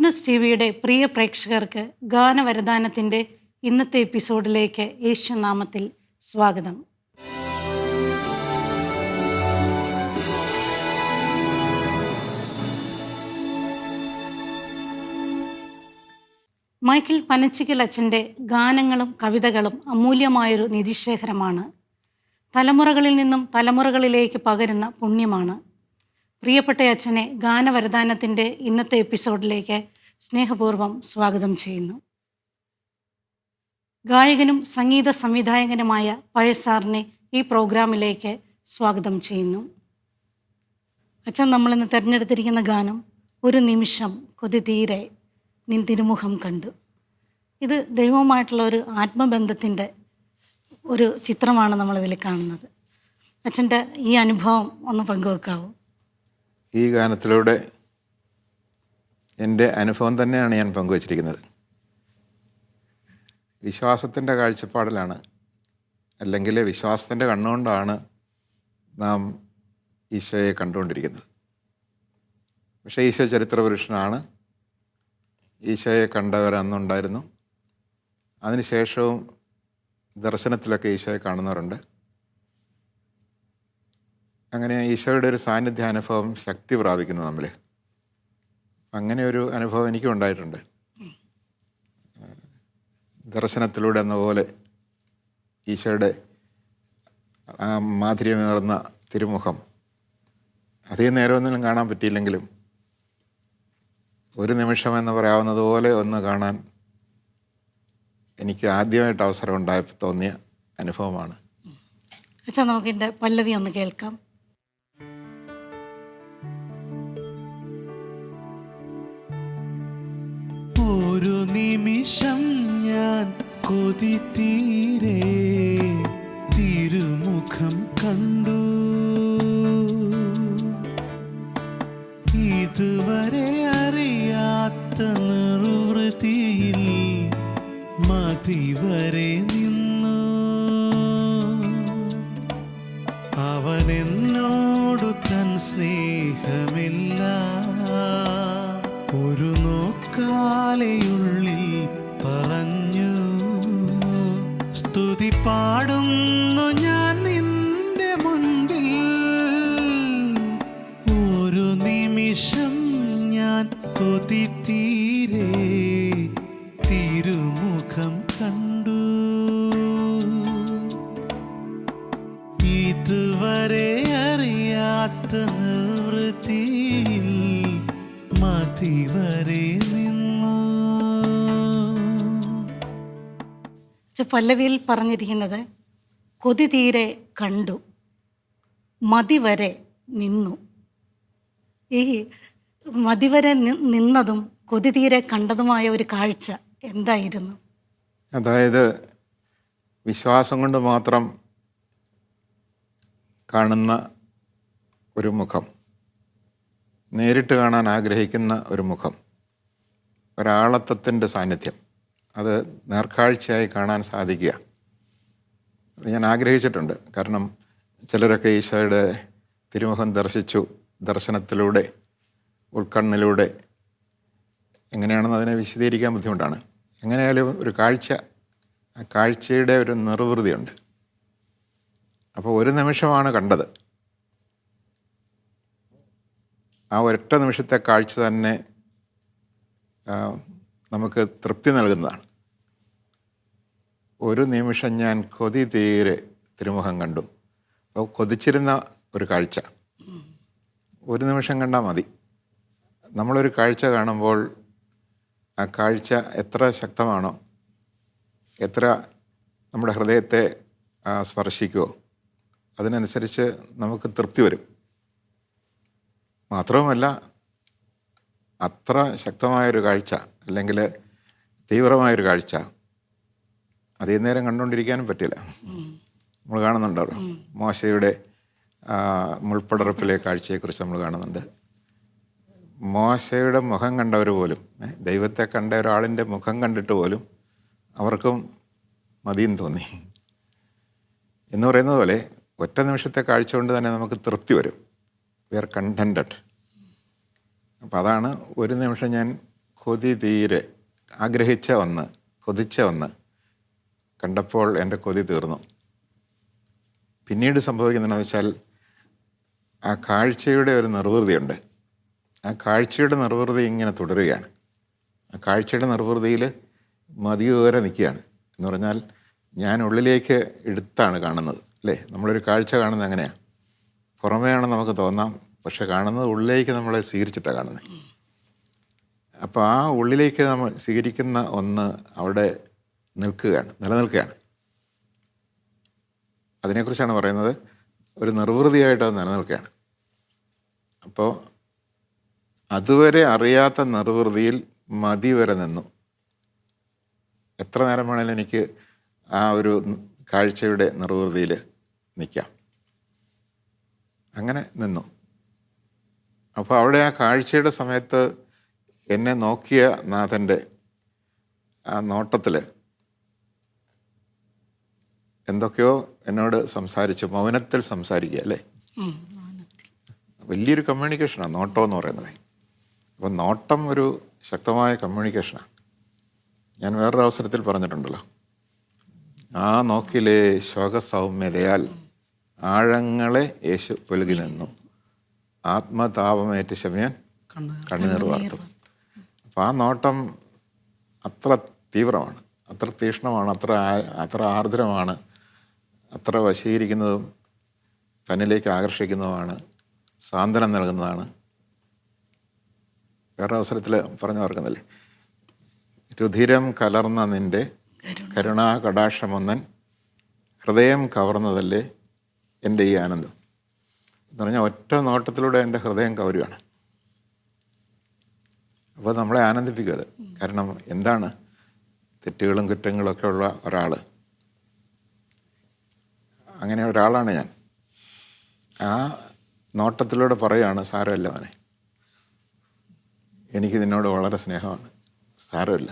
Witness T വിയുടെ പ്രിയ പ്രേക്ഷകർക്ക് ഗാനവരദാനത്തിൻ്റെ ഇന്നത്തെ എപ്പിസോഡിലേക്ക് യേശുനാമത്തിൽ സ്വാഗതം. മൈക്കിൾ പനച്ചിക്കൽ അച്ഛൻ്റെ ഗാനങ്ങളും കവിതകളും അമൂല്യമായൊരു നിധിശേഖരമാണ്. തലമുറകളിൽ നിന്നും തലമുറകളിലേക്ക് പകരുന്ന പുണ്യമാണ്. പ്രിയപ്പെട്ട അച്ഛനെ ഗാനവരദാനത്തിൻ്റെ ഇന്നത്തെ എപ്പിസോഡിലേക്ക് സ്നേഹപൂർവ്വം സ്വാഗതം ചെയ്യുന്നു. ഗായകനും സംഗീത സംവിധായകനുമായ പഴസാറിനെ ഈ പ്രോഗ്രാമിലേക്ക് സ്വാഗതം ചെയ്യുന്നു. അച്ഛൻ നമ്മളിന്ന് തിരഞ്ഞെടുത്തിരിക്കുന്ന ഗാനം ഒരു നിമിഷം കൊതി തീരെ നിൻ തിരുമുഖം കണ്ടു. ഇത് ദൈവവുമായിട്ടുള്ള ഒരു ആത്മബന്ധത്തിൻ്റെ ഒരു ചിത്രമാണ് നമ്മളിതിൽ കാണുന്നത്. അച്ഛൻ്റെ ഈ അനുഭവം ഒന്ന് പങ്കുവെക്കാവോ? ഈ ഗാനത്തിലൂടെ എൻ്റെ അനുഭവം തന്നെയാണ് ഞാൻ പങ്കുവച്ചിരിക്കുന്നത്. വിശ്വാസത്തിൻ്റെ കാഴ്ചപ്പാടിലാണ്, അല്ലെങ്കിൽ വിശ്വാസത്തിൻ്റെ കണ്ണുകൊണ്ടാണ് നാം ഈശോയെ കണ്ടുകൊണ്ടിരിക്കുന്നത്. പക്ഷേ ഈശോ ചരിത്രപുരുഷനാണ്. ഈശോയെ കണ്ടവർ അന്നുണ്ടായിരുന്നു. അതിനുശേഷവും ദർശനത്തിലൊക്കെ ഈശോയെ കാണുന്നവരുണ്ട്. അങ്ങനെ ഈശോയുടെ ഒരു സാന്നിധ്യാനുഭവം ശക്തി പ്രാപിക്കുന്നു നമ്മൾ. അങ്ങനെ ഒരു അനുഭവം എനിക്കും ഉണ്ടായിട്ടുണ്ട്. ദർശനത്തിലൂടെ എന്ന പോലെ ഈശോയുടെ ആ മാധുര്യമേറുന്ന തിരുമുഖം അധികം നേരമൊന്നും കാണാൻ പറ്റിയില്ലെങ്കിലും ഒരു നിമിഷം എന്ന് പറയാവുന്നത് പോലെ ഒന്ന് കാണാൻ എനിക്ക് ആദ്യമായിട്ട് അവസരം ഉണ്ടായപ്പോൾ തോന്നിയ അനുഭവമാണ്. അച്ഛാ, നമുക്കിൻ്റെ പല്ലവി ഒന്ന് കേൾക്കാം. ഒരു നിമിഷം ഞാൻ കൊതി തീരെ തിരുമുഖം കണ്ടു, ഇതുവരെ അറിയാത്ത നിർവൃതിയിൽ മതിവരെ നിന്നു. അവൻ എന്നോടു തൻ സ്നേഹമില്ല ഒരു നോക്കാലെയുള്ളിൽ പറഞ്ഞു. സ്തുതി പാടുന്നു ഞാൻ നിന്റെ മുൻപിൽ. ഒരു നിമിഷം ഞാൻ കൊതി തീരെ തിരുമുഖം കണ്ടു, ഇതുവരെ അറിയാത്ത നിർവൃതിയിൽ മതിവരെ നിന്നു. പല്ലവിയിൽ പറഞ്ഞിരിക്കുന്നത് കൊതി തീരെ കണ്ടു, മതിവരെ നിന്നു. ഈ മതിവരെ നിന്നതും കൊതി തീരെ കണ്ടതുമായ ഒരു കാഴ്ച എന്തായിരുന്നു? അതായത് വിശ്വാസം കൊണ്ട് മാത്രം കാണുന്ന ഒരു മുഖം, നേരിട്ട് കാണാൻ ആഗ്രഹിക്കുന്ന ഒരു മുഖം, ഒരാളത്വത്തിൻ്റെ സാന്നിധ്യം, അത് നേർക്കാഴ്ചയായി കാണാൻ സാധിക്കുക. അത് ഞാൻ ആഗ്രഹിച്ചിട്ടുണ്ട്. കാരണം ചിലരൊക്കെ ഈശോയുടെ തിരുമുഖം ദർശിച്ചു, ദർശനത്തിലൂടെ, ഉൾക്കണ്ണിലൂടെ. എങ്ങനെയാണെന്ന് അതിനെ വിശദീകരിക്കാൻ ബുദ്ധിമുട്ടാണ്. എങ്ങനെയായാലും ഒരു കാഴ്ച, ആ കാഴ്ചയുടെ ഒരു നിർവൃതിയുണ്ട്. അപ്പോൾ ഒരു നിമിഷമാണ് കണ്ടത്. ആ ഒരൊറ്റ നിമിഷത്തെ കാഴ്ച തന്നെ നമുക്ക് തൃപ്തി നൽകുന്നതാണ്. ഒരു നിമിഷം ഞാൻ കൊതി തീരെ തിരുമുഖം കണ്ടു. അപ്പോൾ കൊതിച്ചിരുന്ന ഒരു കാഴ്ച ഒരു നിമിഷം കണ്ടാൽ മതി. നമ്മളൊരു കാഴ്ച കാണുമ്പോൾ ആ കാഴ്ച എത്ര ശക്തമാണോ, എത്ര നമ്മുടെ ഹൃദയത്തെ സ്പർശിക്കുമോ, അതിനനുസരിച്ച് നമുക്ക് തൃപ്തി വരും. മാത്രവുമല്ല, അത്ര ശക്തമായൊരു കാഴ്ച അല്ലെങ്കിൽ തീവ്രമായൊരു കാഴ്ച അധികം നേരം കണ്ടുകൊണ്ടിരിക്കാനും പറ്റില്ല. നമ്മൾ കാണുന്നുണ്ടല്ലോ മോശയുടെ മുൾപ്പടർപ്പിലെ കാഴ്ചയെക്കുറിച്ച് നമ്മൾ കാണുന്നുണ്ട്. മോശയുടെ മുഖം കണ്ടവർ പോലും, ദൈവത്തെ കണ്ട ഒരാളിൻ്റെ മുഖം കണ്ടിട്ട് പോലും അവർക്കും മതിയും തോന്നി എന്ന് പറയുന്നത് പോലെ ഒറ്റ നിമിഷത്തെ കാഴ്ച കൊണ്ട് തന്നെ നമുക്ക് തൃപ്തി വരും. We are contented. അപ്പം അതാണ് ഒരു നിമിഷം ഞാൻ കൊതി തീരെ ആഗ്രഹിച്ച ഒന്ന്, കൊതിച്ച ഒന്ന് കണ്ടപ്പോൾ എൻ്റെ കൊതി തീർന്നു. പിന്നീട് സംഭവിക്കുന്നതെന്ന് വെച്ചാൽ ആ കാഴ്ചയുടെ ഒരു നിർവൃതിയുണ്ട്. ആ കാഴ്ചയുടെ നിർവൃതി ഇങ്ങനെ തുടരുകയാണ്. ആ കാഴ്ചയുടെ നിർവൃതിയിൽ മതിയോരെ നിൽക്കുകയാണ്. എന്ന് പറഞ്ഞാൽ ഞാൻ ഉള്ളിലേക്ക് എടുത്താണ് കാണുന്നത്, അല്ലേ? നമ്മളൊരു കാഴ്ച കാണുന്നത് എങ്ങനെയാണ്? പുറമേയാണെന്ന് നമുക്ക് തോന്നാം, പക്ഷെ കാണുന്നത് ഉള്ളിലേക്ക് നമ്മളെ സ്വീകരിച്ചിട്ടാണ് കാണുന്നത്. അപ്പോൾ ആ ഉള്ളിലേക്ക് നമ്മൾ സ്വീകരിക്കുന്ന ഒന്ന് അവിടെ നിലനിൽക്കുകയാണ്. അതിനെക്കുറിച്ചാണ് പറയുന്നത്. ഒരു നിർവൃതിയായിട്ട് അത് നിലനിൽക്കുകയാണ്. അപ്പോൾ അതുവരെ അറിയാത്ത നിർവൃതിയിൽ മതി വരെ നിന്നു. എത്ര നേരം വേണേലും എനിക്ക് ആ ഒരു കാഴ്ചയുടെ നിർവൃതിയിൽ നിൽക്കാം. അങ്ങനെ നിന്നു. അപ്പോൾ അവിടെ ആ കാഴ്ചയുടെ സമയത്ത് എന്നെ നോക്കിയ നാഥൻ്റെ ആ നോട്ടത്തിൽ എന്തൊക്കെയോ എന്നോട് സംസാരിച്ചു. മൗനത്തിൽ സംസാരിക്കുക, അല്ലേ? വലിയൊരു കമ്മ്യൂണിക്കേഷനാണ് നോട്ടം എന്ന് പറയുന്നത്. അപ്പം നോട്ടം ഒരു ശക്തമായ കമ്മ്യൂണിക്കേഷനാണ്. ഞാൻ വേറൊരു അവസരത്തിൽ പറഞ്ഞിട്ടുണ്ടല്ലോ, ആ നോക്കിലെ ശോകസൗമ്യതയാൽ ആഴങ്ങളെ യേശു പുലുകി നിന്നു, ആത്മതാപമേറ്റ് ശമയൻ കണ്ണുനീർ വാർത്തു. അപ്പം ആ നോട്ടം അത്ര തീവ്രമാണ്, അത്ര തീക്ഷ്ണമാണ്, അത്ര ആർദ്രമാണ്, അത്ര വശീകരിക്കുന്നതും തന്നിലേക്ക് ആകർഷിക്കുന്നതുമാണ്, സാന്ത്വനം നൽകുന്നതാണ്. വേറെ അവസരത്തിൽ പറഞ്ഞു ഓർക്കുന്നില്ലേ, രുധിരം കലർന്ന നിൻ്റെ കരുണാ കടാക്ഷമൊന്നൻ ഹൃദയം കവർന്നതല്ലേ എൻ്റെ ഈ ആനന്ദം എന്ന് പറഞ്ഞാൽ ഒറ്റ നോട്ടത്തിലൂടെ എൻ്റെ ഹൃദയം കവരുകയാണ്. അപ്പോൾ നമ്മളെ ആനന്ദിപ്പിക്കും അത്. കാരണം എന്താണ്, തെറ്റുകളും കുറ്റങ്ങളൊക്കെ ഉള്ള ഒരാൾ, അങ്ങനെ ഒരാളാണ് ഞാൻ. ആ നോട്ടത്തിലൂടെ പറയുകയാണ്, സാരമില്ല മോനെ, എനിക്ക് നിന്നോട് വളരെ സ്നേഹമാണ്, സാരമില്ല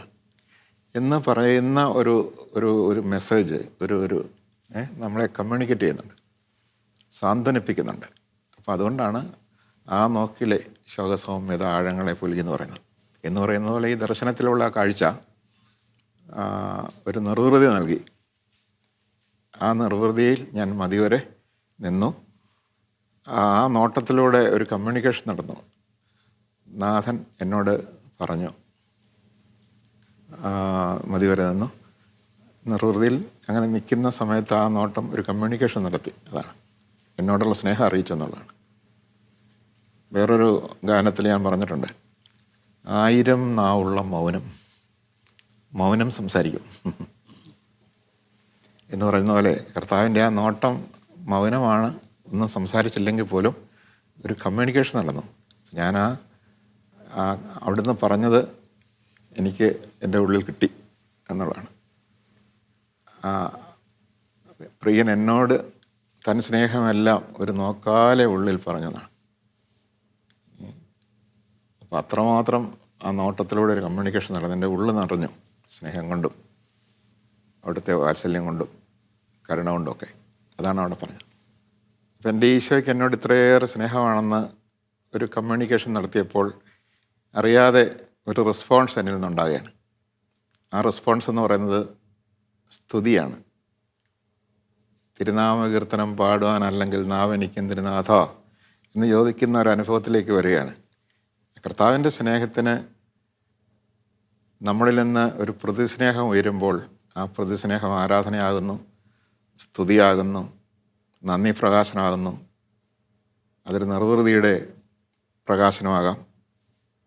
എന്ന് പറയുന്ന ഒരു മെസ്സേജ് നമ്മളെ കമ്മ്യൂണിക്കേറ്റ് ചെയ്യുന്നുണ്ട്, സാന്ത്വനിപ്പിക്കുന്നുണ്ട്. അപ്പോൾ അതുകൊണ്ടാണ് ആ നോക്കിലെ ശോകസൗമ്യത ആഴങ്ങളെ പുലുകി എന്ന് പറയുന്നത് പോലെ ഈ ദർശനത്തിലുള്ള ആ കാഴ്ച ഒരു നിർവൃതി നൽകി. ആ നിർവൃതിയിൽ ഞാൻ മതിവരെ നിന്നു. ആ നോട്ടത്തിലൂടെ ഒരു കമ്മ്യൂണിക്കേഷൻ നടന്നു. നാഥൻ എന്നോട് പറഞ്ഞു, മതിവരെ നിന്നു. നിർവൃതിയിൽ അങ്ങനെ നിൽക്കുന്ന സമയത്ത് ആ നോട്ടം ഒരു കമ്മ്യൂണിക്കേഷൻ നടത്തി. അതാണ് എന്നോടുള്ള സ്നേഹം അറിയിച്ചെന്നുള്ളതാണ്. വേറൊരു ഗാനത്തിൽ ഞാൻ പറഞ്ഞിട്ടുണ്ട്, 1000 നാവുള്ള മൗനം സംസാരിക്കും എന്ന് പറയുന്ന പോലെ കർത്താവിൻ്റെ ആ നോട്ടം മൗനമാണ്. ഒന്നും സംസാരിച്ചില്ലെങ്കിൽ പോലും ഒരു കമ്മ്യൂണിക്കേഷൻ നടന്നു. ഞാൻ അവിടുന്ന് പറഞ്ഞത് എനിക്ക് എൻ്റെ ഉള്ളിൽ കിട്ടി എന്നുള്ളതാണ്. പ്രിയൻ എന്നോട് തൻ സ്നേഹമെല്ലാം ഒരു നോക്കാലെ ഉള്ളിൽ പറഞ്ഞതാണ്. അപ്പോൾ അത്രമാത്രം ആ നോട്ടത്തിലൂടെ ഒരു കമ്മ്യൂണിക്കേഷൻ നടന്നു. എൻ്റെ ഉള്ളിൽ നിറഞ്ഞു സ്നേഹം കൊണ്ടും അവിടുത്തെ വാത്സല്യം കൊണ്ടും കരുണ കൊണ്ടുമൊക്കെ. അതാണ് അവിടെ പറഞ്ഞത്. അപ്പം എൻ്റെ ഈശോയ്ക്ക് എന്നോട് ഇത്രയേറെ സ്നേഹമാണെന്ന് ഒരു കമ്മ്യൂണിക്കേഷൻ നടത്തിയപ്പോൾ അറിയാതെ ഒരു റെസ്പോൺസ് എന്നിൽ നിന്നുണ്ടാകുകയാണ്. ആ റെസ്പോൺസ് എന്ന് പറയുന്നത് സ്തുതിയാണ്. തിരുനാമകീർത്തനം പാടുവാനല്ലെങ്കിൽ നാവെനിക്കും തിരുനാഥ എന്ന് ചോദിക്കുന്ന ഒരു അനുഭവത്തിലേക്ക് വരികയാണ്. കർത്താവിൻ്റെ സ്നേഹത്തിന് നമ്മളിൽ നിന്ന് ഒരു പ്രതിസ്നേഹം ഉയരുമ്പോൾ ആ പ്രതിസ്നേഹം ആരാധനയാകുന്നു, സ്തുതിയാകുന്നു, നന്ദി പ്രകാശനമാകുന്നു, അതൊരു നിർവൃതിയുടെ പ്രകാശനമാകാം.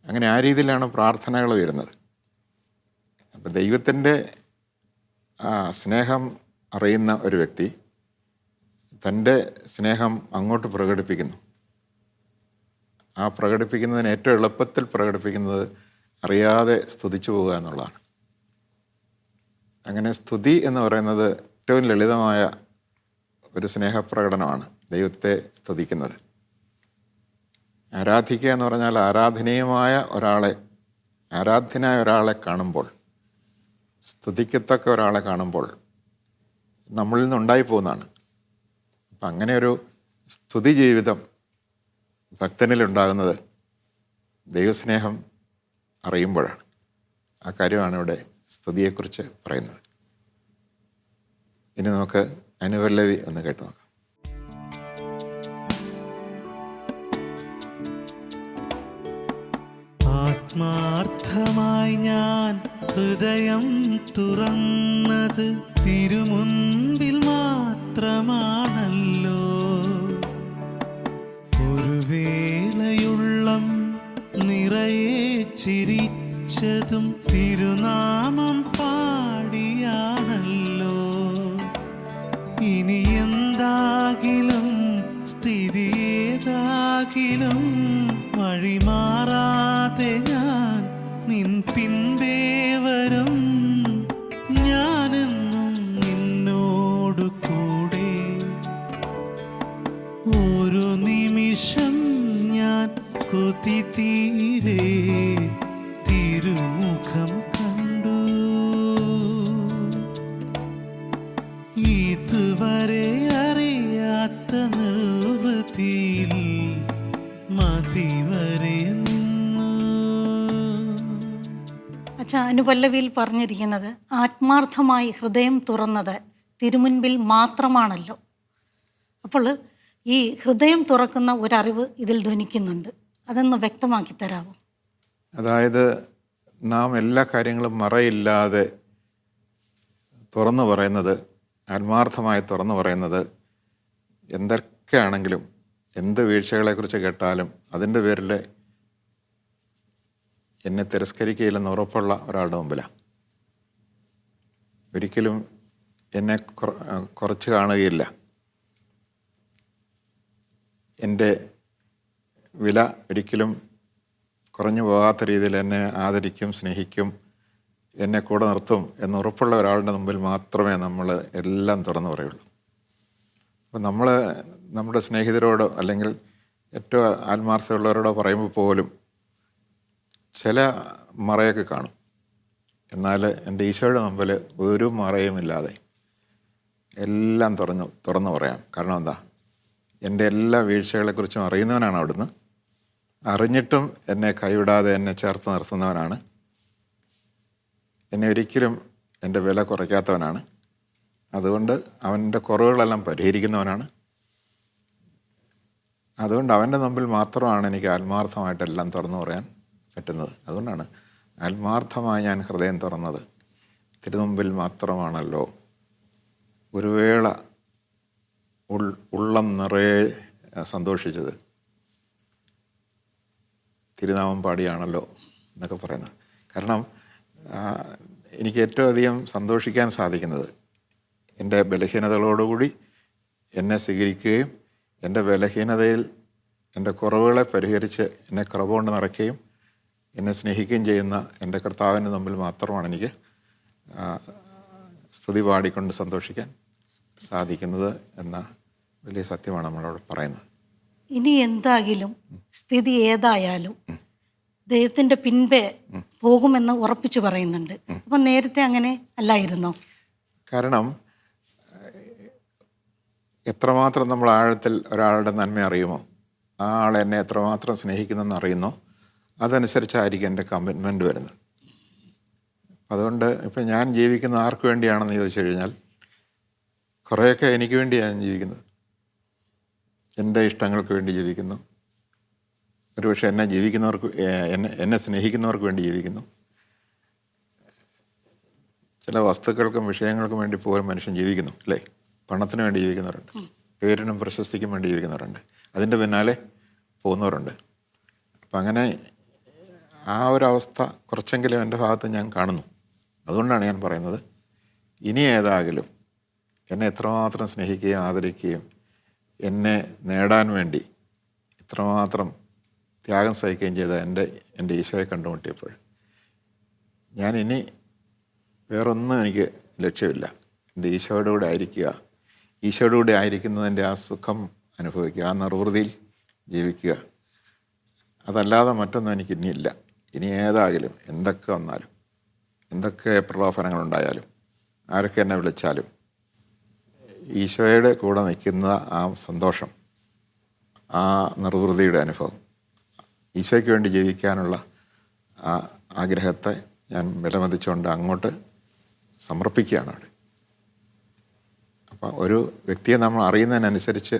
അങ്ങനെ ആ രീതിയിലാണ് പ്രാർത്ഥനകൾ വരുന്നത്. അപ്പം ദൈവത്തിൻ്റെ സ്നേഹം അറിയുന്ന ഒരു വ്യക്തി തൻ്റെ സ്നേഹം അങ്ങോട്ട് പ്രകടിപ്പിക്കുന്നു. ആ പ്രകടിപ്പിക്കുന്നതിന് ഏറ്റവും എളുപ്പത്തിൽ പ്രകടിപ്പിക്കുന്നത് അറിയാതെ സ്തുതിച്ചു പോവുക എന്നുള്ളതാണ്. അങ്ങനെ സ്തുതി എന്ന് പറയുന്നത് ഏറ്റവും ലളിതമായ ഒരു സ്നേഹപ്രകടനമാണ്, ദൈവത്തെ സ്തുതിക്കുന്നത്. ആരാധിക്കുക എന്ന് പറഞ്ഞാൽ ആരാധനീയമായ ആരാധ്യനായ ഒരാളെ കാണുമ്പോൾ, സ്തുതിക്കത്തക്ക ഒരാളെ കാണുമ്പോൾ നമ്മളിൽ നിന്നുണ്ടായി പോകുന്നതാണ്. അപ്പം അങ്ങനെ ഒരു സ്തുതി ജീവിതം ഭക്തനിലുണ്ടാകുന്നത് ദൈവസ്നേഹം അറിയുമ്പോഴാണ്. ആ കാര്യമാണ് ഇവിടെ സ്തുതിയെക്കുറിച്ച് പറയുന്നത്. ഇനി നമുക്ക് അനുപല്ലവി ഒന്ന് കേട്ട് നോക്കാം. ആത്മാർത്ഥമായി ഞാൻ ഹൃദയം തുറന്നത് തിരുമുൻപിൽ മാത്രമാണല്ലോ. ഒരു വേളയുള്ളം നിറയെ ചിരിച്ചതും തിരുനാമം പാടിയാണല്ലോ. ഇനി എന്താകിലും സ്ഥിതി ഏതാകിലും വഴിമാറാതെ ഞാൻ നിൻ പിൻപേ വരും. ഞാനെന്നും നിന്നോടു കൂടെ. ഒരു നിമിഷം ഞാൻ കൊതി തീരെ തിരുമുഖം കണ്ടു. ഇതുവരെ അറിയാത്ത നിർവൃത്തിയിൽ മതിവരെ നിന്നു. അച്ഛാ, അനുപല്ലവിയിൽ പറഞ്ഞിരിക്കുന്നത് ആത്മാർത്ഥമായി ഹൃദയം തുറന്നത് തിരുമുൻപിൽ മാത്രമാണല്ലോ. അപ്പോൾ ഈ ഹൃദയം തുറക്കുന്ന ഒരറിവ് ഇതിൽ ധ്വനിക്കുന്നുണ്ട്. അതൊന്ന് വ്യക്തമാക്കി തരാമോ? അതായത് നാം എല്ലാ കാര്യങ്ങളും മറയില്ലാതെ തുറന്നു പറയുന്നത്, ആത്മാർത്ഥമായി തുറന്നു പറയുന്നത്, എന്തൊക്കെയാണെങ്കിലും എന്ത് വീഴ്ചകളെക്കുറിച്ച് കേട്ടാലും അതിൻ്റെ പേരിൽ എന്നെ തിരസ്കരിക്കുകയില്ലെന്ന് ഉറപ്പുള്ള ഒരാളുടെ മുമ്പിലാണ്. ഒരിക്കലും എന്നെ കുറച്ച് കാണുകയില്ല. എൻ്റെ വില ഒരിക്കലും കുറഞ്ഞു പോകാത്ത രീതിയിൽ എന്നെ ആദരിക്കും, സ്നേഹിക്കും, എന്നെ കൂടെ നിർത്തും എന്നുറപ്പുള്ള ഒരാളുടെ മുമ്പിൽ മാത്രമേ നമ്മൾ എല്ലാം തുറന്നു പറയുള്ളൂ. അപ്പം നമ്മൾ നമ്മുടെ സ്നേഹിതരോടോ അല്ലെങ്കിൽ ഏറ്റവും ആത്മാർത്ഥമുള്ളവരോടോ പറയുമ്പോൾ പോലും ചില മറയൊക്കെ കാണും. എന്നാൽ എൻ്റെ ഈശോയുടെ മുമ്പിൽ ഒരു മറയുമില്ലാതെ എല്ലാം തുറന്നു പറയാം. കാരണം എന്താ? എൻ്റെ എല്ലാ വീഴ്ചകളെക്കുറിച്ചും അറിയുന്നവനാണ് അവിടുന്ന്. അറിഞ്ഞിട്ടും എന്നെ കൈവിടാതെ എന്നെ ചേർത്ത് നിർത്തുന്നവനാണ്. എന്നെ ഒരിക്കലും എൻ്റെ വില കുറയ്ക്കാത്തവനാണ്. അതുകൊണ്ട് അവൻ്റെ കുറവുകളെല്ലാം പരിഹരിക്കുന്നവനാണ്. അതുകൊണ്ട് അവൻ്റെ മുമ്പിൽ മാത്രമാണ് എനിക്ക് ആത്മാർത്ഥമായിട്ടെല്ലാം തുറന്നു പറയാൻ പറ്റുന്നത്. അതുകൊണ്ടാണ് ആത്മാർത്ഥമായി ഞാൻ ഹൃദയം തുറന്നത് തിരുമുമ്പിൽ മാത്രമാണല്ലോ. ഒരു വേള ഉള്ളം നിറയെ സന്തോഷിച്ചത് തിരുനാമം പാടിയാണല്ലോ എന്നൊക്കെ പറയുന്നത്. കാരണം എനിക്ക് ഏറ്റവും അധികം സന്തോഷിക്കാൻ സാധിക്കുന്നത് എൻ്റെ ബലഹീനതകളോടുകൂടി എന്നെ സ്വീകരിക്കുകയും എൻ്റെ ബലഹീനതയിൽ എൻ്റെ കുറവുകളെ പരിഹരിച്ച് എന്നെ കൃപ കൊണ്ട് നിറയ്ക്കുകയും എന്നെ സ്നേഹിക്കുകയും ചെയ്യുന്ന എൻ്റെ കർത്താവിൻ്റെ മുമ്പിൽ മാത്രമാണ് എനിക്ക് സ്തുതി പാടിക്കൊണ്ട് സന്തോഷിക്കാൻ സാധിക്കുന്നത് എന്ന വലിയ സത്യമാണ് നമ്മളോട് പറയുന്നത്. ഇനി എന്തായാലും സ്ഥിതി ഏതായാലും ദൈവത്തിൻ്റെ പിൻപേ പോകുമെന്ന് ഉറപ്പിച്ചു പറയുന്നുണ്ട്. അപ്പം നേരത്തെ അങ്ങനെ അല്ലായിരുന്നോ? കാരണം എത്രമാത്രം നമ്മൾ ആഴത്തിൽ ഒരാളുടെ നന്മ അറിയുമോ, ആ ആളെ എന്നെ എത്രമാത്രം സ്നേഹിക്കുന്നെന്ന് അറിയുന്നോ, അതനുസരിച്ചായിരിക്കും എൻ്റെ കമ്മിറ്റ്മെൻ്റ് വരുന്നത്. അതുകൊണ്ട് ഇപ്പം ഞാൻ ജീവിക്കുന്നത് ആർക്ക് വേണ്ടിയാണെന്ന് ചോദിച്ചു കഴിഞ്ഞാൽ കുറേയൊക്കെ എനിക്ക് വേണ്ടിയാണ് ഞാൻ ജീവിക്കുന്നത്. എൻ്റെ ഇഷ്ടങ്ങൾക്ക് വേണ്ടി ജീവിക്കുന്നു. ഒരുപക്ഷെ എന്നെ സ്നേഹിക്കുന്നവർക്ക് വേണ്ടി ജീവിക്കുന്നു. ചില വസ്തുക്കൾക്കും വിഷയങ്ങൾക്കും വേണ്ടി പോലും മനുഷ്യൻ ജീവിക്കുന്നു, അല്ലേ? പണത്തിന് വേണ്ടി ജീവിക്കുന്നവരുണ്ട്, പേരിനും പ്രശസ്തിക്കും വേണ്ടി ജീവിക്കുന്നവരുണ്ട്, അതിൻ്റെ പിന്നാലെ പോകുന്നവരുണ്ട്. അപ്പം അങ്ങനെ ആ ഒരവസ്ഥ കുറച്ചെങ്കിലും എൻ്റെ ഭാഗത്ത് ഞാൻ കാണുന്നു. അതുകൊണ്ടാണ് ഞാൻ പറയുന്നത്, ഇനി ഏതാകിലും എന്നെ എത്രമാത്രം സ്നേഹിക്കുകയും ആദരിക്കുകയും എന്നെ നേടാൻ വേണ്ടി എത്രമാത്രം ത്യാഗം സഹിക്കുകയും ചെയ്ത എൻ്റെ ഈശോയെ കണ്ടുമുട്ടിയപ്പോൾ ഞാൻ ഇനി വേറൊന്നും എനിക്ക് ലക്ഷ്യമില്ല. എൻ്റെ ഈശോയുടെ കൂടെ ആയിരിക്കുക, ഈശോയുടെ കൂടെ ആയിരിക്കുന്നതിൻ്റെ ആ സുഖം അനുഭവിക്കുക, ആ നിർവൃതിയിൽ ജീവിക്കുക. അതല്ലാതെ മറ്റൊന്നും എനിക്ക് ഇനിയില്ല. ഇനി ഏതാകിലും എന്തൊക്കെ വന്നാലും, എന്തൊക്കെ പ്രലോഭനങ്ങളുണ്ടായാലും, ആരൊക്കെ എന്നെ വിളിച്ചാലും, ഈശോയുടെ കൂടെ നിൽക്കുന്ന ആ സന്തോഷം, ആ നിർവൃതിയുടെ അനുഭവം, ഈശോയ്ക്ക് വേണ്ടി ജീവിക്കാനുള്ള ആ ആഗ്രഹത്തെ ഞാൻ വിലമതിച്ചുകൊണ്ട് അങ്ങോട്ട് സമർപ്പിക്കുകയാണ് അവിടെ. അപ്പോൾ ഒരു വ്യക്തിയെ നമ്മൾ അറിയുന്നതിനനുസരിച്ച്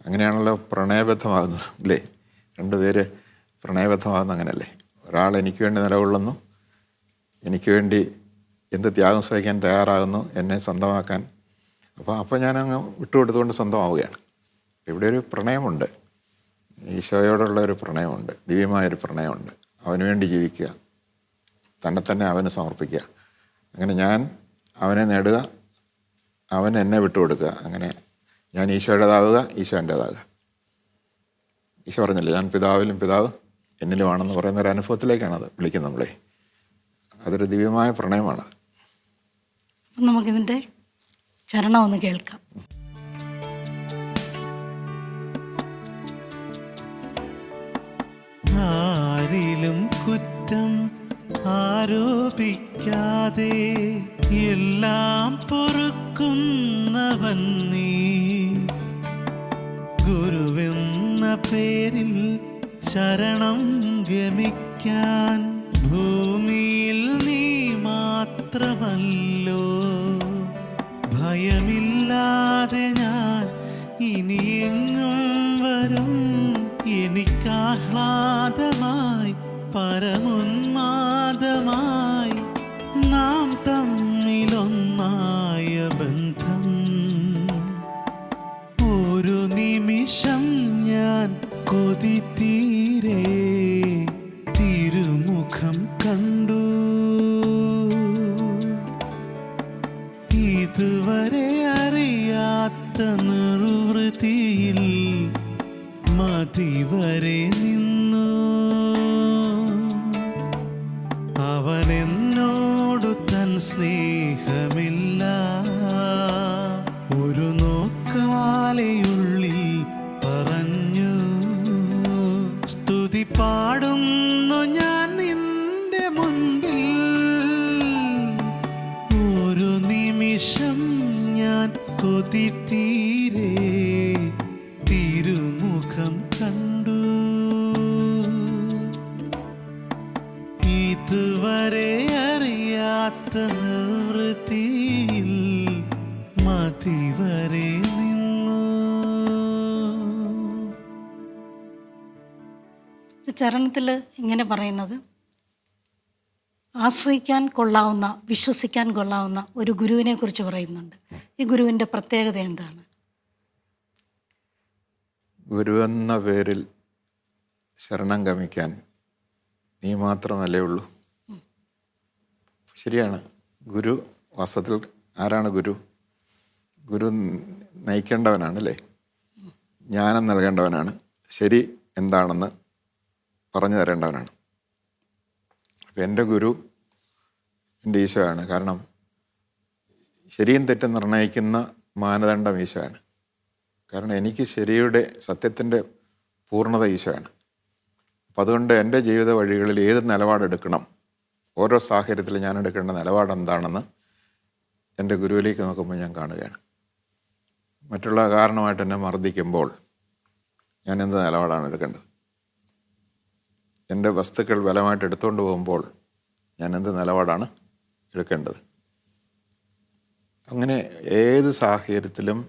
അങ്ങനെയാണല്ലോ പ്രണയബദ്ധമാകുന്നത്, അല്ലേ? രണ്ടുപേര് പ്രണയബദ്ധമാകുന്ന അങ്ങനെയല്ലേ? ഒരാൾ എനിക്ക് വേണ്ടി നിലകൊള്ളുന്നു, എനിക്ക് വേണ്ടി എന്ത് ത്യാഗം സഹിക്കാൻ തയ്യാറാകുന്നു, എന്നെ സ്വന്തമാക്കാൻ. അപ്പോൾ ഞാനങ്ങ് വിട്ടുകൊടുത്തുകൊണ്ട് സ്വന്തമാവുകയാണ്. ഇവിടെ ഒരു പ്രണയമുണ്ട്, ഈശോയോടുള്ള ഒരു പ്രണയമുണ്ട്, ദിവ്യമായൊരു പ്രണയമുണ്ട്. അവന് വേണ്ടി ജീവിക്കുക, തന്നെ അവന് സമർപ്പിക്കുക. അങ്ങനെ ഞാൻ അവനെ നേടുക, അവൻ എന്നെ വിട്ടുകൊടുക്കുക. അങ്ങനെ ഞാൻ ഈശോയുടേതാവുക, ഈശോ എൻ്റേതാകുക. ഈശോ പറഞ്ഞില്ലേ, ഞാൻ പിതാവിലും പിതാവ് എന്നിലുമാണെന്ന് പറയുന്ന ഒരു അനുഭവത്തിലേക്കാണ് അത് വിളിക്കുന്നത് നമ്മളെ. അതൊരു ദിവ്യമായ പ്രണയമാണ്. അപ്പം നമുക്കിതിൻ്റെ ചരണം ഒന്ന് കേൾക്കാം. ആരിലും കുറ്റം ആരോപിക്കാതെ എല്ലാം പൊറുക്കുന്നവൻ നീ. ഗുരുവെന്ന പേരിൽ ശരണം ഗമിക്കാൻ ഭൂമിയിൽ നീ മാത്രമല്ലോ. ഭയമില്ലാതെ ഞാൻ ഇനി എങ്ങും വരും, എനിക്കാഹ്ലാദമായി പരമുന്മാദമായി നാം തമ്മിലൊന്നായ ബന്ധം. ഒരു നിമിഷം ഞാൻ കൊതിത്തീരെ തിരുമുഖം കണ്ടു. ഇതുവരെ അറിയാത്ത നിർവൃതിയിൽ മതിവരെ നിന്നു. അവനെന്നോടു തൻ സ്നേഹമില്ല ഒരു നോക്കാലെയുള്ളിൽ പറഞ്ഞു. സ്തുതി പാടുന്നു ഞാൻ നിന്റെ മുൻപിൽ. ഒരു നിമിഷം ഞാൻ കൊതിത്തീരെ തിരുമുഖം കണ്ടു. ഇതുവരെ അറിയാത്ത നിർവൃത്തിയിൽ മതിവരെ നിന്നു. ചരണത്തിൽ ഇങ്ങനെ പറയുന്നത്, ആശ്രയിക്കാൻ കൊള്ളാവുന്ന, വിശ്വസിക്കാൻ കൊള്ളാവുന്ന ഒരു ഗുരുവിനെ കുറിച്ച് പറയുന്നുണ്ട്. ഈ ഗുരുവിൻ്റെ പ്രത്യേകത എന്താണ്? ഗുരു എന്ന പേരിൽ ശരണം ഗമിക്കാൻ നീ മാത്രമല്ലേ ഉള്ളൂ. ശരിയാണ്. ഗുരു വാസ്തവത്തിൽ ആരാണ് ഗുരു? ഗുരു നയിക്കേണ്ടവനാണ്, അല്ലേ? ജ്ഞാനം നൽകേണ്ടവനാണ്, ശരി എന്താണെന്ന് പറഞ്ഞു തരേണ്ടവനാണ്. അപ്പം എൻ്റെ ഗുരു എൻ്റെ ഈശോയാണ്. കാരണം ശരിയും തെറ്റും നിർണ്ണയിക്കുന്ന മാനദണ്ഡം ഈശോയാണ്. കാരണം എനിക്ക് ശരിയുടെ സത്യത്തിൻ്റെ പൂർണ്ണത ഈശോയാണ്. അപ്പം അതുകൊണ്ട് എൻ്റെ ജീവിത വഴികളിൽ ഏത് നിലപാടെടുക്കണം, ഓരോ സാഹചര്യത്തിൽ ഞാൻ എടുക്കേണ്ട നിലപാട് എന്താണെന്ന് എൻ്റെ ഗുരുവിലേക്ക് നോക്കുമ്പോൾ ഞാൻ കാണുകയാണ്. മറ്റുള്ള കാരണമായിട്ട് എന്നെ മർദ്ദിക്കുമ്പോൾ ഞാൻ എന്ത് നിലപാടാണ് എടുക്കേണ്ടത്? എൻ്റെ വസ്തുക്കൾ ബലമായിട്ട് എടുത്തുകൊണ്ട് പോകുമ്പോൾ ഞാൻ എന്ത് നിലപാടാണ് എടുക്കേണ്ടത്? അങ്ങനെ ഏത് സാഹചര്യത്തിലും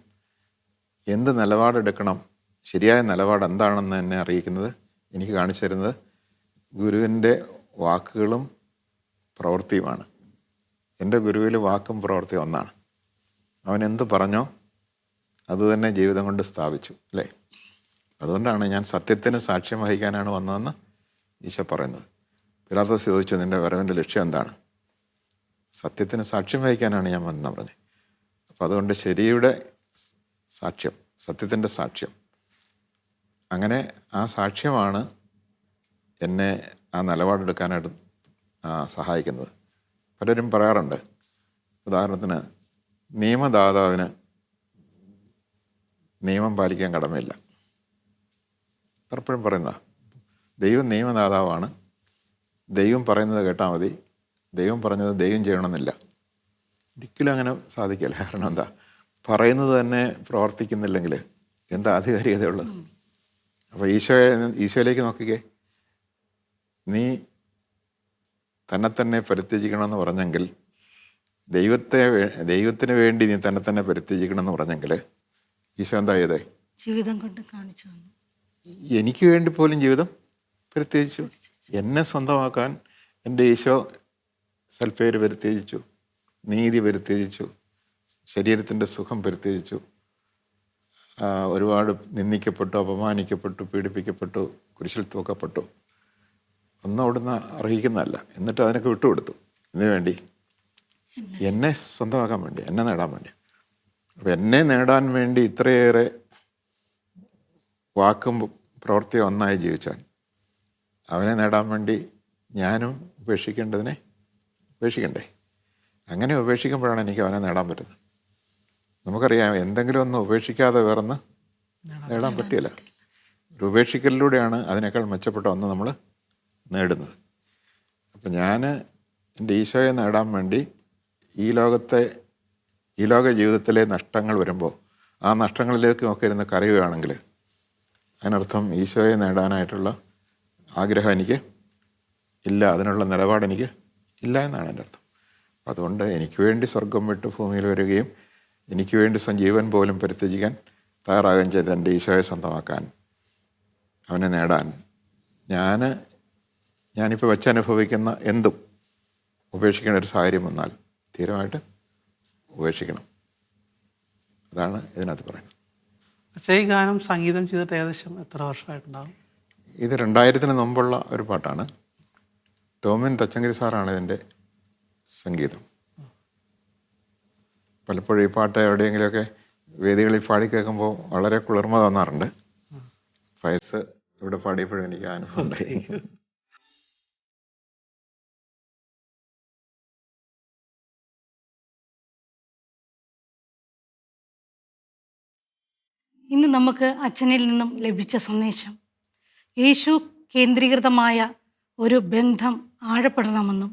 എന്ത് നിലപാടെടുക്കണം, ശരിയായ നിലപാട് എന്താണെന്ന് എന്നെ അറിയിക്കുന്നത്, എനിക്ക് കാണിച്ചു തരുന്നത് ഗുരുവിൻ്റെ വാക്കുകളും പ്രവൃത്തിയുമാണ്. എൻ്റെ ഗുരുവിൽ വാക്കും പ്രവൃത്തിയും ഒന്നാണ്. അവൻ എന്ത് പറഞ്ഞോ അതുതന്നെ ജീവിതം കൊണ്ട് സ്ഥാപിച്ചു, അല്ലേ? അതുകൊണ്ടാണ് ഞാൻ സത്യത്തിന് സാക്ഷ്യം വഹിക്കാനാണ് വന്നതെന്ന് ഈശോ പറയുന്നത്. പിലാത്തോസ് ചോദിച്ചു, നിൻ്റെ വരവിൻ്റെ ലക്ഷ്യം എന്താണ്? സത്യത്തിന് സാക്ഷ്യം വഹിക്കാനാണ് ഞാൻ വന്നതെന്ന് പറഞ്ഞത്. അപ്പം അതുകൊണ്ട് ശരിയുടെ സാക്ഷ്യം, സത്യത്തിൻ്റെ സാക്ഷ്യം, അങ്ങനെ ആ സാക്ഷ്യമാണ് എന്നെ ആ നിലപാടെടുക്കാനായിട്ട് സഹായിക്കുന്നത്. പലരും പറയാറുണ്ട്, ഉദാഹരണത്തിന് നിയമദാതാവിന് നിയമം പാലിക്കാൻ കടമയില്ല. പലപ്പോഴും പറയുന്ന ദൈവം നിയമദാതാവാണ്, ദൈവം പറയുന്നത് കേട്ടാൽ മതി, ദൈവം പറഞ്ഞത് ദൈവം ചെയ്യണമെന്നില്ല. ഒരിക്കലും അങ്ങനെ സാധിക്കില്ല. കാരണം എന്താ, പറയുന്നത് തന്നെ പ്രവർത്തിക്കുന്നില്ലെങ്കിൽ എന്താ ആധികാരികതയുള്ളത്? അപ്പോൾ ഈശോയിലേക്ക് നോക്കിക്കേ. നീ തന്നെ പരിത്യജിക്കണമെന്ന് പറഞ്ഞെങ്കിൽ, ദൈവത്തിന് വേണ്ടി നീ തന്നെ പരിത്യജിക്കണമെന്ന് പറഞ്ഞെങ്കിൽ ഈശോ എന്താ ചെയ്തേ? ജീവിതം കൊണ്ട് കാണിച്ചു തന്നു. എനിക്ക് വേണ്ടി പോലും ജീവിതം പരിത്യജിച്ചു. എന്നെ സ്വന്തമാക്കാൻ എൻ്റെ ഈശോ സൽപ്പേര് പരിത്യജിച്ചു, നീതി പരിത്യജിച്ചു, ശരീരത്തിൻ്റെ സുഖം പരിത്യജിച്ചു. ഒരുപാട് നിന്ദിക്കപ്പെട്ടു, അപമാനിക്കപ്പെട്ടു, പീഡിപ്പിക്കപ്പെട്ടു, കുരിശിൽ തൂക്കപ്പെട്ടു. ഒന്നും അവിടുന്ന് അർഹിക്കുന്നതല്ല. എന്നിട്ട് അതിനൊക്കെ വിട്ടുകൊടുത്തു. ഇതിനു വേണ്ടി, എന്നെ സ്വന്തമാക്കാൻ വേണ്ടി, എന്നെ നേടാൻ വേണ്ടി. അപ്പം എന്നെ നേടാൻ വേണ്ടി ഇത്രയേറെ വാക്കും പ്രവൃത്തിയും ഒന്നായി ജീവിച്ചാൽ അവനെ നേടാൻ വേണ്ടി ഞാനും ഉപേക്ഷിക്കേണ്ടതിനെ ഉപേക്ഷിക്കണ്ടേ? അങ്ങനെ ഉപേക്ഷിക്കുമ്പോഴാണ് എനിക്ക് അവനെ നേടാൻ പറ്റുന്നത്. നമുക്കറിയാം, എന്തെങ്കിലും ഒന്ന് ഉപേക്ഷിക്കാതെ വേറൊന്ന് നേടാൻ പറ്റില്ല. ഒരു ഉപേക്ഷിക്കലിലൂടെയാണ് അതിനേക്കാൾ മെച്ചപ്പെട്ട ഒന്ന് നമ്മൾ നേടുന്നത്. അപ്പം ഞാൻ എൻ്റെ ഈശോയെ നേടാൻ വേണ്ടി ഈ ലോക ജീവിതത്തിലെ നഷ്ടങ്ങൾ വരുമ്പോൾ ആ നഷ്ടങ്ങളിലേക്ക് ഒക്കെ ഇരുന്ന് കരയുകയാണെങ്കിൽ അതിനർത്ഥം ഈശോയെ നേടാനായിട്ടുള്ള ആഗ്രഹം എനിക്ക് ഇല്ല, അതിനുള്ള നിലപാടെനിക്ക് ഇല്ല എന്നാണ് എൻ്റെ അർത്ഥം. അതുകൊണ്ട് എനിക്ക് വേണ്ടി സ്വർഗം വിട്ട് ഭൂമിയിൽ വരികയും എനിക്ക് വേണ്ടി ജീവൻ പോലും പരിത്യജിക്കാൻ തയ്യാറാകുകയും ചെയ്ത് എൻ്റെ ഈശോയെ സ്വന്തമാക്കാൻ, അവനെ നേടാൻ ഞാനിപ്പോൾ വെച്ചനുഭവിക്കുന്ന എന്തും ഉപേക്ഷിക്കേണ്ട ഒരു സാഹചര്യം വന്നാൽ തീരുമായിട്ട് ഉപേക്ഷിക്കണം. അതാണ് ഇതിനകത്ത് പറയുന്നത്. ഈ ഗാനം സംഗീതം ചെയ്തിട്ട് ഏകദേശം എത്ര വർഷമായിട്ടുണ്ടാകും? ഇത് 2000-ന് മുമ്പുള്ള ഒരു പാട്ടാണ്. ടോമിൻ തച്ചങ്കരി സാറാണ് ഇതിൻ്റെ സംഗീതം. പലപ്പോഴും ഈ പാട്ട് എവിടെയെങ്കിലുമൊക്കെ വേദികളിൽ പാടി കേൾക്കുമ്പോൾ വളരെ കുളിർമ തോന്നാറുണ്ട്. ഫയസ് ഇവിടെ പാടിയപ്പോഴും എനിക്ക് അനുഭവം ഉണ്ടായി. ഇന്ന് നമുക്ക് അച്ഛനിൽ നിന്നും ലഭിച്ച സന്ദേശം, യേശു കേന്ദ്രീകൃതമായ ഒരു ബന്ധം ആഴപ്പെടണമെന്നും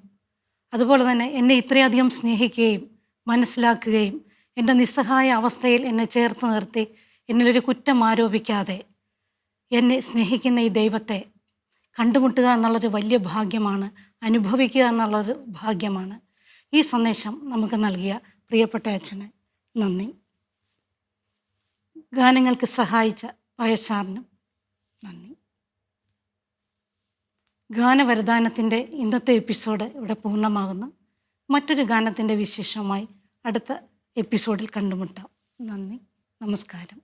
അതുപോലെ തന്നെ എന്നെ ഇത്രയധികം സ്നേഹിക്കുകയും മനസ്സിലാക്കുകയും എൻ്റെ നിസ്സഹായ അവസ്ഥയിൽ എന്നെ ചേർത്ത് നിർത്തി എന്നിലൊരു കുറ്റം ആരോപിക്കാതെ എന്നെ സ്നേഹിക്കുന്ന ഈ ദൈവത്തെ കണ്ടുമുട്ടുക എന്നുള്ളൊരു വലിയ ഭാഗ്യമാണ്, അനുഭവിക്കുക എന്നുള്ളൊരു ഭാഗ്യമാണ്. ഈ സന്ദേശം നമുക്ക് നൽകിയ പ്രിയപ്പെട്ട അച്ഛന് നന്ദി. ഗാനങ്ങൾക്ക് സഹായിച്ച പയസാറിനും നന്ദി. ഗാനവരദാനത്തിൻ്റെ ഇന്നത്തെ എപ്പിസോഡ് ഇവിടെ പൂർണ്ണമാകുന്നു. മറ്റൊരു ഗാനത്തിൻ്റെ വിശേഷമായി അടുത്ത എപ്പിസോഡിൽ കണ്ടുമുട്ടാം. നന്ദി, നമസ്കാരം.